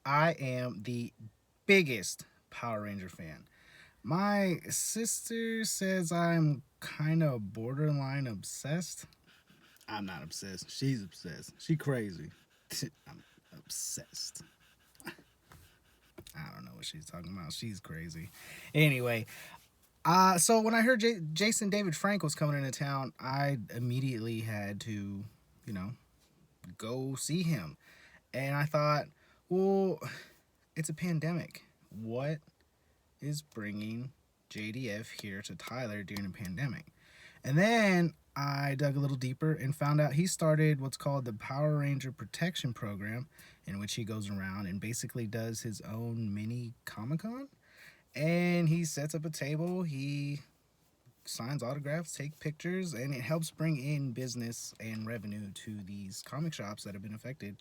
I am the biggest Power Ranger fan. My sister says I'm kind of borderline obsessed. I'm not obsessed. She's obsessed. She crazy. I'm obsessed. I don't know what she's talking about. She's crazy. Anyway, so when I heard Jason David Frank was coming into town, I immediately had to, you know, go see him. And I thought, well, it's a pandemic. What is bringing JDF here to Tyler during a pandemic? And then I dug a little deeper and found out he started what's called the Power Ranger Protection Program, in which he goes around and basically does his own mini Comic Con. And he sets up a table, he signs autographs, take pictures, and it helps bring in business and revenue to these comic shops that have been affected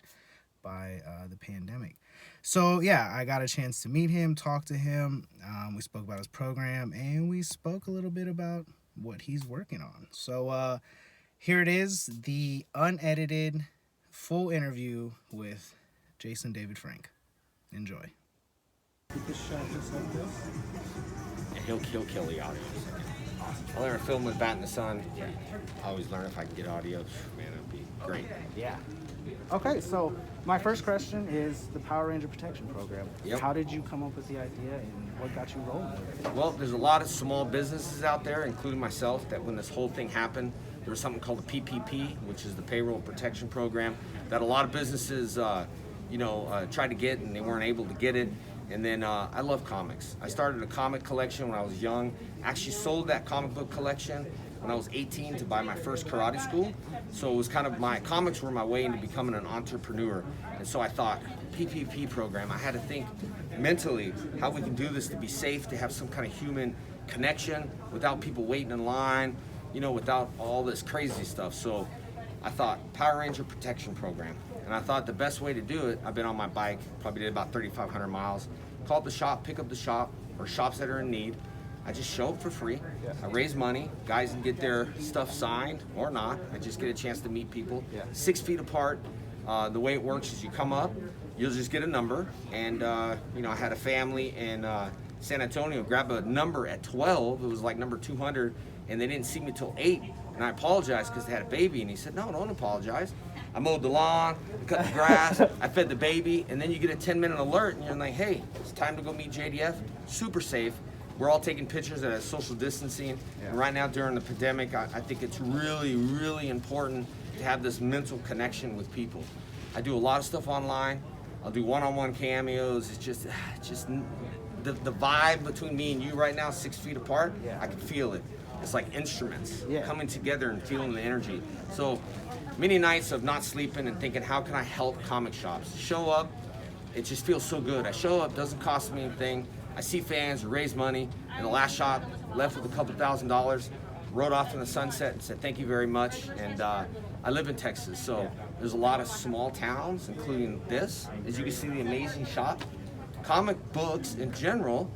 by the pandemic. So yeah, I got a chance to meet him, talk to him. We spoke about his program, and we spoke a little bit about what he's working on. So here it is, the unedited full interview with Jason David Frank. Enjoy. Keep this shot just like this. And he'll kill the audio. I learned to film with Bat in the Sun. I always learn if I can get audio. Man, it'd be great. Yeah. Okay, so my first question is the Power Ranger Protection Program. Yep. How did you come up with the idea and what got you rolling with it? Well, there's a lot of small businesses out there, including myself, that when this whole thing happened, there was something called the PPP, which is the Payroll Protection Program, that a lot of businesses, tried to get and they weren't able to get it. And then I love comics. I started a comic collection when I was young. Actually sold that comic book collection when I was 18 to buy my first karate school. So it was kind of my comics were my way into becoming an entrepreneur. And so I thought, PPP program, I had to think mentally how we can do this to be safe, to have some kind of human connection without people waiting in line, without all this crazy stuff. So I thought Power Ranger Protection Program. And I thought the best way to do it, I've been on my bike, probably did about 3,500 miles, call up the shop, pick up the shop, or shops that are in need. I just show up for free. I raise money. Guys can get their stuff signed or not. I just get a chance to meet people. 6 feet apart. The way it works is you come up, you'll just get a number. And, I had a family in San Antonio grab a number at 12. It was like number 200, and they didn't see me till 8. And I apologized because they had a baby. And he said, no, don't apologize. I mowed the lawn, I cut the grass, I fed the baby, and then you get a 10-minute alert, and you're like, hey, it's time to go meet JDF. Super safe. We're all taking pictures at a social distancing. Yeah. And right now during the pandemic, I think it's really, really important to have this mental connection with people. I do a lot of stuff online. I'll do one-on-one cameos. It's just the vibe between me and you right now, 6 feet apart, I can feel it. It's like instruments coming together and feeling the energy. So many nights of not sleeping and thinking, how can I help comic shops? Show up, it just feels so good. I show up, doesn't cost me anything. I see fans, raise money. And the last shop, left with a couple $1,000s, rode off in the sunset and said, thank you very much. And I live in Texas, so there's a lot of small towns, including this. As you can see, the amazing shop. Comic books in general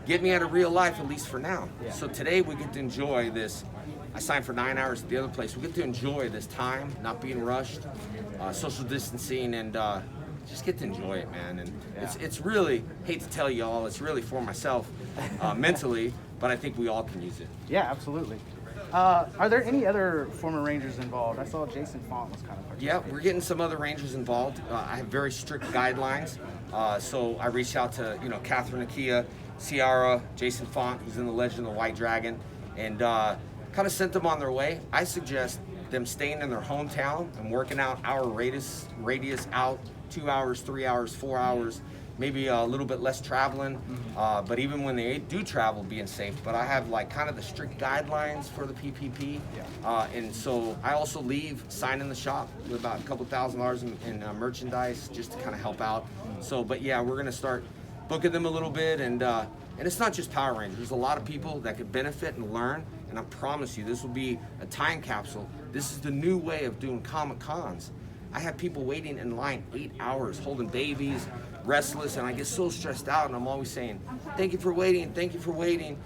get me out of real life, at least for now. So today we get to enjoy this. I signed for 9 hours at the other place. We get to enjoy this time, not being rushed, social distancing, and just get to enjoy it, man. And it's really, hate to tell you all, it's really for myself mentally, but I think we all can use it. Yeah, absolutely. Are there any other former Rangers involved? I saw Jason Font was kind of participating. Yeah, we're getting some other Rangers involved. I have very strict guidelines, so I reached out to Catherine Nakia, Ciara, Jason Font, who's in the Legend of the White Dragon, and kind of sent them on their way. I suggest them staying in their hometown and working out our radius out 2 hours, 3 hours, 4 hours, maybe a little bit less traveling, but even when they do travel, being safe. But I have like kind of the strict guidelines for the PPP, and so I also leave signing the shop with about a couple $1,000s in merchandise just to kind of help out. So, but yeah, we're gonna start booking them a little bit, and it's not just Power Rangers. There's a lot of people that could benefit and learn, and I promise you, this will be a time capsule. This is the new way of doing Comic Cons. I have people waiting in line 8 hours, holding babies, restless, and I get so stressed out, and I'm always saying, thank you for waiting, thank you for waiting.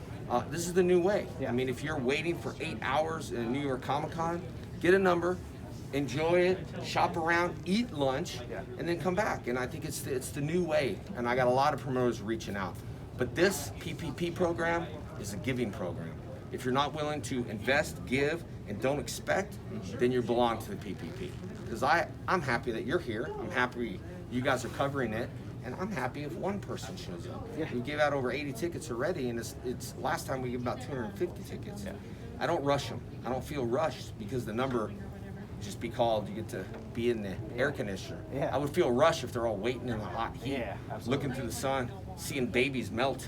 This is the new way. I mean, if you're waiting for 8 hours in a New York Comic Con, get a number, enjoy it, shop around, eat lunch, Yeah. and then come back. And I think it's the new way. And I got a lot of promoters reaching out. But this PPP program is a giving program. If you're not willing to invest, give, and don't expect, then you belong to the PPP. Because I'm happy that you're here. I'm happy you guys are covering it. And I'm happy if one person shows up. Yeah. We gave out over 80 tickets already, and it's last time we gave about 250 tickets. Yeah. I don't rush them. I don't feel rushed because the number just be called. You get to be in the air conditioner. Yeah. I would feel rushed if they're all waiting in the hot heat, Yeah, absolutely. looking through the sun, seeing babies melt.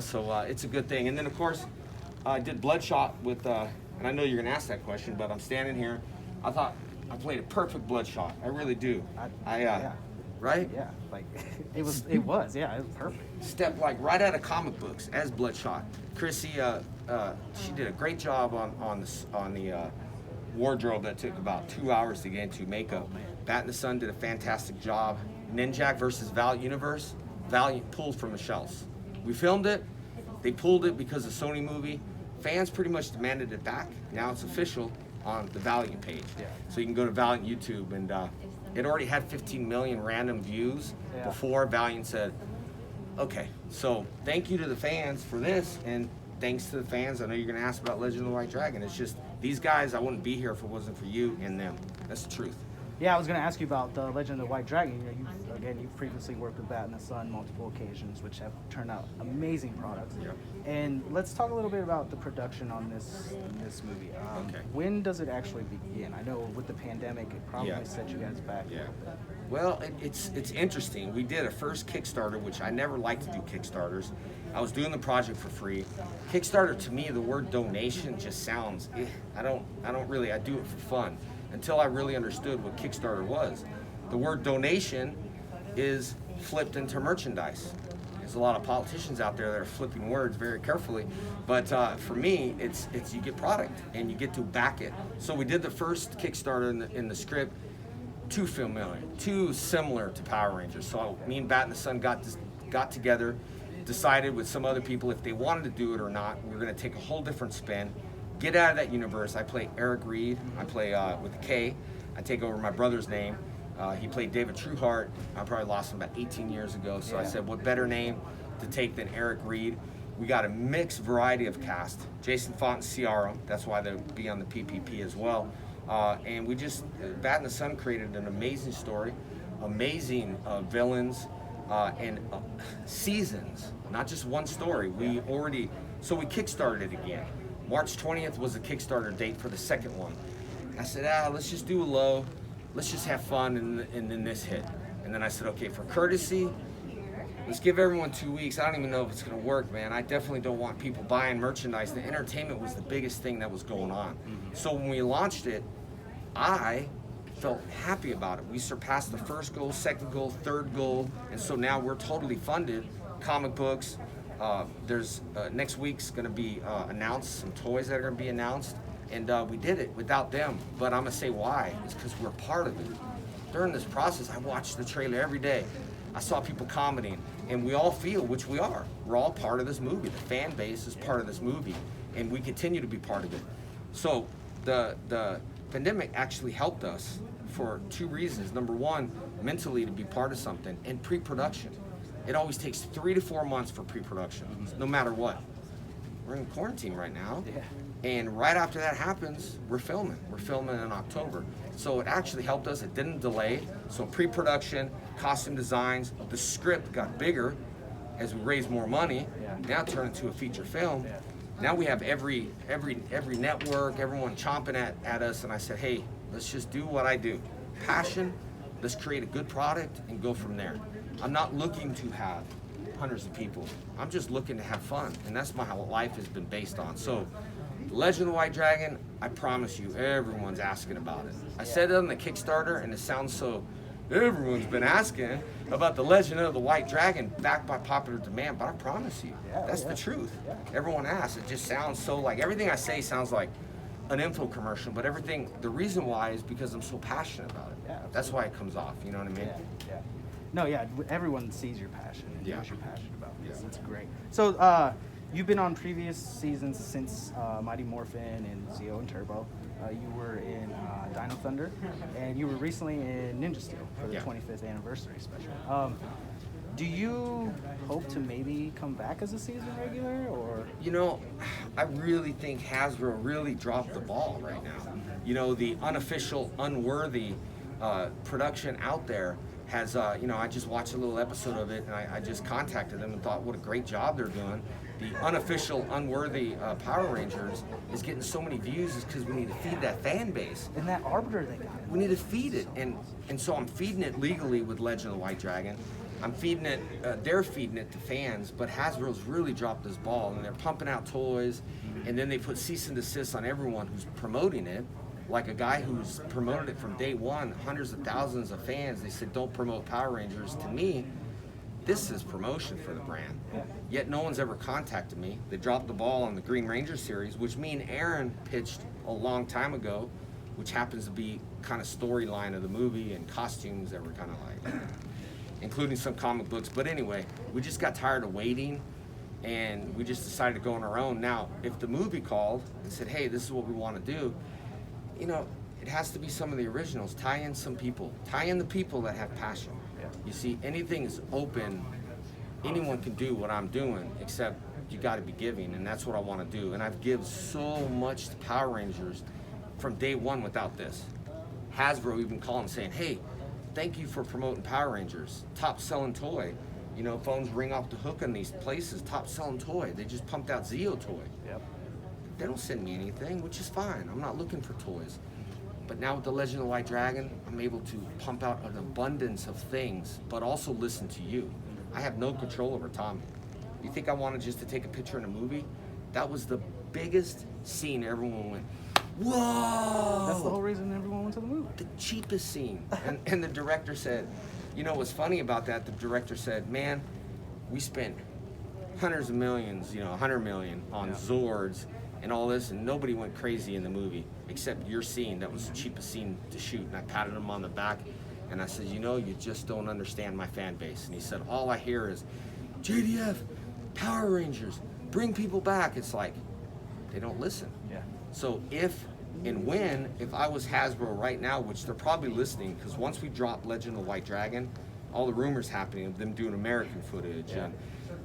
So it's a good thing. And then of course, I did Bloodshot with, and I know you're gonna ask that question, but I'm standing here. I thought I played a perfect Bloodshot. I really do. Yeah. Right? Yeah, like it was perfect. Stepped like right out of comic books as Bloodshot. Chrissy, she did a great job on the wardrobe that took about 2 hours to get into makeup. Bat and the Sun did a fantastic job. Ninjak versus Valiant Universe, Valiant pulled from the shelves. We filmed it. They pulled it because of Sony movie. Fans pretty much demanded it back. Now it's official on the Valiant page. Yeah. So you can go to Valiant YouTube, and it already had 15 million random views before Valiant said, okay, so thank you to the fans for this, and thanks to the fans. I know you're going to ask about Legend of the White Dragon. It's just, these guys, I wouldn't be here if it wasn't for you and them. That's the truth. Yeah, I was going to ask you about the Legend of the White Dragon. You've previously worked with Bat and the Sun multiple occasions, which have turned out amazing products. Yeah. And let's talk a little bit about the production on this movie. Okay. When does it actually begin? I know with the pandemic, it probably Yeah. set you guys back a Yeah. little bit. Well, it's interesting. We did a first Kickstarter, which I never like to do Kickstarters. I was doing the project for free. Kickstarter, to me, the word donation just sounds, I do it for fun until I really understood what Kickstarter was. The word donation is flipped into merchandise. There's a lot of politicians out there that are flipping words very carefully, but for me, it's you get product and you get to back it. So we did the first Kickstarter in the script, too familiar, too similar to Power Rangers. So me and Bat and the Sun got together, decided with some other people if they wanted to do it or not. We were going to take a whole different spin, get out of that universe. I play Eric Reed. I play with a K. I take over my brother's name. He played David Trueheart. I probably lost him about 18 years ago. So I said, what better name to take than Eric Reed? We got a mixed variety of cast. Jason Font and Ciara. That's why they'll be on the PPP as well. And we just, Bat and the Sun created an amazing story, amazing villains, and seasons, not just one story. We kickstarted it again. March 20th was the Kickstarter date for the second one. I said, let's just do a low, let's just have fun, and then this hit. And then I said, okay, for courtesy, let's give everyone 2 weeks. I don't even know if it's gonna work, man. I definitely don't want people buying merchandise. The entertainment was the biggest thing that was going on. So when we launched it, I felt happy about it. We surpassed the first goal, second goal, third goal, and so now we're totally funded. Comic books, there's next week's gonna be announced, some toys that are gonna be announced, and we did it without them. But I'm gonna say why, it's because we're part of it. During this process, I watched the trailer every day. I saw people commenting, and we all feel, which we are, we're all part of this movie. The fan base is part of this movie, and we continue to be part of it. So the pandemic actually helped us for two reasons. Number one, mentally to be part of something, and pre-production. It always takes 3 to 4 months for pre-production, no matter what. We're in quarantine right now, and right after that happens, we're filming. We're filming in October. So it actually helped us. It didn't delay. So pre-production, costume designs, the script got bigger as we raised more money. Now it turned into a feature film. Now we have every network, everyone chomping at us, and I said, hey, let's just do what I do. Passion, let's create a good product and go from there. I'm not looking to have hundreds of people. I'm just looking to have fun, and that's how life has been based on. So Legend of the White Dragon, I promise you, everyone's asking about it. I said it on the Kickstarter, and it sounds so, everyone's been asking about the Legend of the White Dragon backed by popular demand, but I promise you, that's the truth. Everyone asks. It just sounds so like, everything I say sounds like an info commercial, but the reason why is because I'm so passionate about it. That's why it comes off, you know what I mean? No, everyone sees your passion and knows you're passionate about this. Yeah. It's great. So, you've been on previous seasons since Mighty Morphin and Zeo and Turbo. You were in Dino Thunder, and you were recently in Ninja Steel for the Yeah. 25th anniversary special. Do you hope to maybe come back as a season regular, or? You know, I really think Hasbro really dropped the ball right now. You know, the unofficial, unworthy production out there has, you know, I just watched a little episode of it, and I just contacted them and thought, what a great job they're doing. The unofficial, unworthy Power Rangers is getting so many views is because we need to feed that fan base. And that Arbiter they got. We need to feed it, and so I'm feeding it legally with Legend of the White Dragon. I'm feeding it, they're feeding it to fans, but Hasbro's really dropped this ball, and they're pumping out toys, and then they put cease and desist on everyone who's promoting it. Like a guy who's promoted it from day one, hundreds of thousands of fans, they said, don't promote Power Rangers. To me, this is promotion for the brand. Yet no one's ever contacted me. They dropped the ball on the Green Ranger series, which me and Aaron pitched a long time ago, which happens to be kind of storyline of the movie and costumes that were kind of like, including some comic books. But anyway, we just got tired of waiting, and we just decided to go on our own. Now, if the movie called and said, hey, this is what we want to do, you know, it has to be some of the originals. Tie in some people. Tie in the people that have passion. You see, anything is open. Anyone can do what I'm doing, except you got to be giving, and that's what I want to do. And I've given so much to Power Rangers from day one without this. Hasbro even called and saying, hey, thank you for promoting Power Rangers. Top selling toy. You know, phones ring off the hook in these places. Top selling toy. They just pumped out Zeo toy. Yep. They don't send me anything, which is fine. I'm not looking for toys. But now with the Legend of the White Dragon, I'm able to pump out an abundance of things, but also listen to you. I have no control over Tommy. You think I wanted just to take a picture in a movie? That was the biggest scene. Everyone went, whoa! That's the whole reason everyone went to the movie. The cheapest scene. And the director said, you know what's funny about that? The director said, man, we spent hundreds of millions, you know, 100 million on Zords and all this, and nobody went crazy in the movie except your scene. That was the cheapest scene to shoot. And I patted him on the back and I said, you know, you just don't understand my fan base. And he said, all I hear is JDF, Power Rangers, bring people back. It's like they don't listen. Yeah. So if and when, if I was Hasbro right now, which they're probably listening, because once we drop Legend of the White Dragon, all the rumors happening of them doing American footage and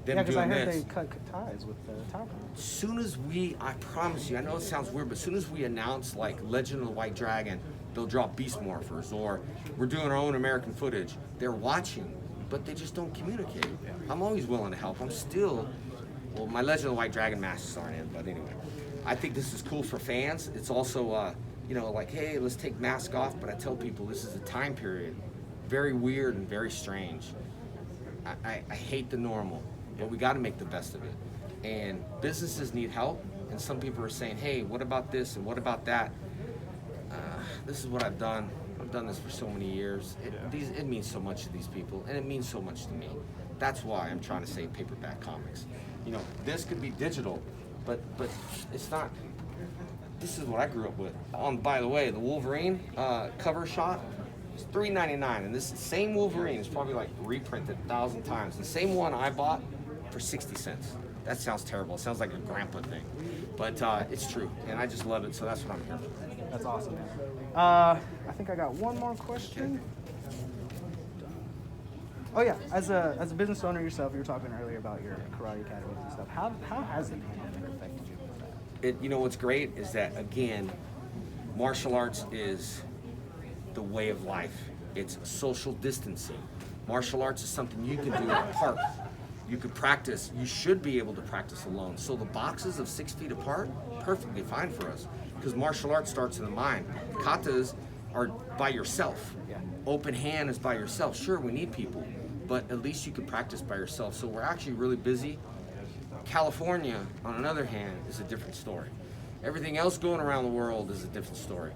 them Yeah, because I doing heard this. they cut ties with the Tower. Soon as we, I promise you, I know it sounds weird, but as soon as we announce like Legend of the White Dragon, they'll drop Beast Morphers, or we're doing our own American footage. They're watching, but they just don't communicate. I'm always willing to help. I'm still, well, my Legend of the White Dragon masks aren't in, but anyway. I think this is cool for fans. It's also, you know, like, hey, let's take mask off, but I tell people this is a time period. Very weird and very strange. I hate the normal, but we got to make the best of it. And businesses need help, and some people are saying, hey, what about this and what about that? This is what I've done. I've done this for so many years. It means so much to these people, and it means so much to me. That's why I'm trying to save paperback comics. You know, this could be digital, but it's not. This is what I grew up with. By the way, the Wolverine cover shot is $3.99, and this same Wolverine is probably like reprinted 1,000 times. The same one I bought for 60 cents. That sounds terrible. It sounds like a grandpa thing, but it's true, and I just love it. So that's what I'm here for. That's awesome, man. I think I got one more question. Oh yeah, as a business owner yourself, you were talking earlier about your karate academies and stuff. How has the pandemic affected you with that? You know what's great is that, again, martial arts is the way of life. It's social distancing. Martial arts is something you can do apart. You could practice. You should be able to practice alone. So the boxes of 6 feet apart, perfectly fine for us, because martial arts starts in the mind. Katas are by yourself. Yeah. Open hand is by yourself. Sure, we need people, but at least you can practice by yourself. So we're actually really busy. California, on the other hand, is a different story. Everything else going around the world is a different story.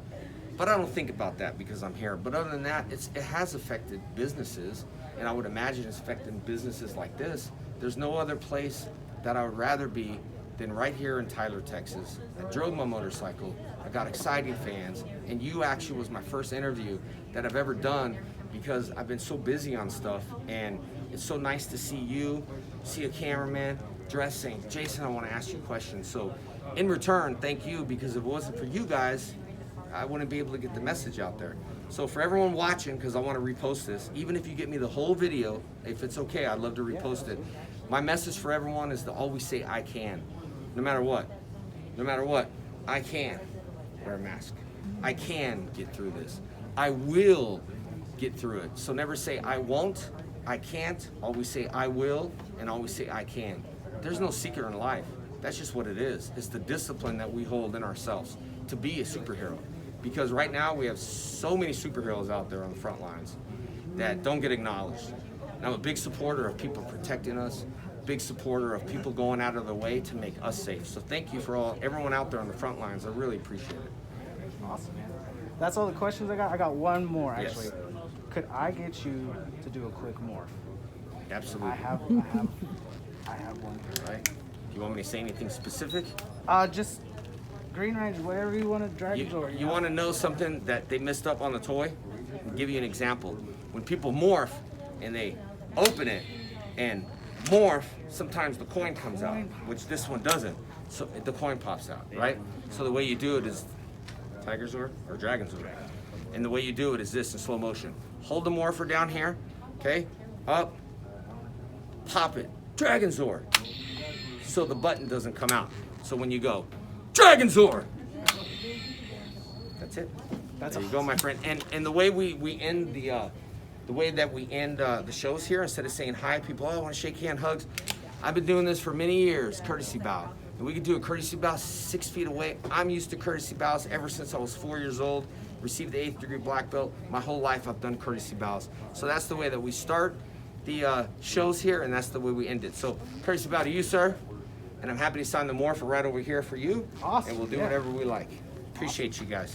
But I don't think about that because I'm here. But other than that, it has affected businesses, and I would imagine it's affecting businesses like this. There's no other place that I would rather be than right here in Tyler, Texas. I drove my motorcycle, I got exciting fans, and you actually was my first interview that I've ever done because I've been so busy on stuff, and it's so nice to see you, see a cameraman dressing. Jason, I want to ask you a question. So in return, thank you, because if it wasn't for you guys, I wouldn't be able to get the message out there. So for everyone watching, because I want to repost this, even if you get me the whole video, if it's okay, I'd love to repost it. My message for everyone is to always say I can, no matter what. No matter what, I can wear a mask. I can get through this. I will get through it. So never say I won't, I can't. Always say I will, and always say I can. There's no secret in life. That's just what it is. It's the discipline that we hold in ourselves to be a superhero. Because right now we have so many superheroes out there on the front lines that don't get acknowledged. And I'm a big supporter of people protecting us, big supporter of people going out of their way to make us safe. So thank you for everyone out there on the front lines. I really appreciate it. Awesome, man. That's all the questions I got. I got one more, actually. Yes. Could I get you to do a quick morph? Absolutely. I have one here. Right. You want me to say anything specific? Just Green Range, whatever you want to drag it over. You want to know something that they messed up on the toy? I'll give you an example. When people morph and they open it and morph, sometimes the coin comes out, which this one doesn't. So the coin pops out, right? So the way you do it is Tiger Zord or Dragon Zord. And the way you do it is this in slow motion. Hold the morpher down here, okay? Up, pop it, Dragon Zord. So the button doesn't come out. So when you go, Dragon Zord! That's it. There you go, my friend. And the way we end the way that we end the shows here, instead of saying hi, people, oh, I want to shake hand, hugs. I've been doing this for many years, courtesy bow. And we can do a courtesy bow 6 feet away. I'm used to courtesy bows ever since I was 4 years old. Received the 8th degree black belt. My whole life I've done courtesy bows. So that's the way that we start the shows here, and that's the way we end it. So courtesy bow to you, sir. And I'm happy to sign the morpher right over here for you. Awesome. And we'll do whatever we like. Appreciate you guys.